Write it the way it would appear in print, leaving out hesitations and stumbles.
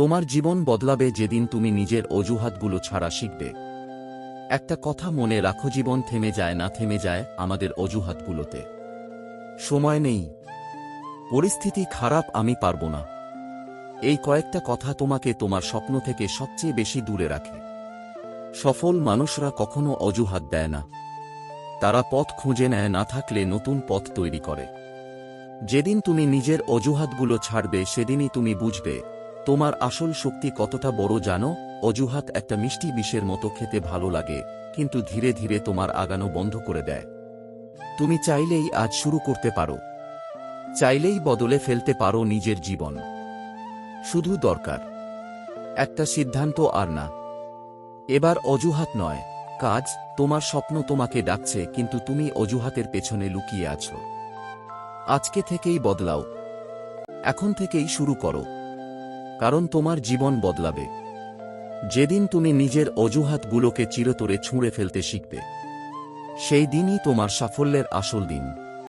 তোমার জীবন বদলাবে যেদিন তুমি নিজের অজুহাতগুলো ছাড়া শিখবে। একটা কথা মনে রাখো, জীবন থেমে যায় আমাদের অজুহাতগুলোতে। সময় নেই, পরিস্থিতি খারাপ, আমি পারবো না, এই কয়েকটা কথা তোমাকে তোমার স্বপ্ন থেকে সবচেয়ে বেশি দূরে রাখে। সফল মানুষরা কখনো অজুহাত দেয় না, তারা পথ খুঁজে নেয়, না থাকলে নতুন পথ তৈরি করে। যেদিন তুমি নিজের অজুহাতগুলো ছাড়বে সেদিনই তুমি বুঝবে তোমার আসল শক্তি কতটা বড়। জানো, অজুহাত একটা মিষ্টি বিষের মতো, খেতে ভালো লাগে কিন্তু ধীরে ধীরে তোমার আগানো বন্ধ করে দেয়। তুমি চাইলেই আজ শুরু করতে পারো, চাইলেই বদলে ফেলতে পারো নিজের জীবন। শুধু দরকার একটা সিদ্ধান্ত, আর না। এবার অজুহাত নয়, কাজ। তোমার স্বপ্ন তোমাকে ডাকছে, কিন্তু তুমি অজুহাতের পেছনে লুকিয়ে আছো। আজকে থেকেই বদলাও, এখন থেকেই শুরু করো, কারণ তোমার জীবন বদলাবে যেদিন তুমি নিজের অজুহাতগুলোকে চিরতরে ছুঁড়ে ফেলতে শিখবে। সেই দিনই তোমার সাফল্যের আসল দিন।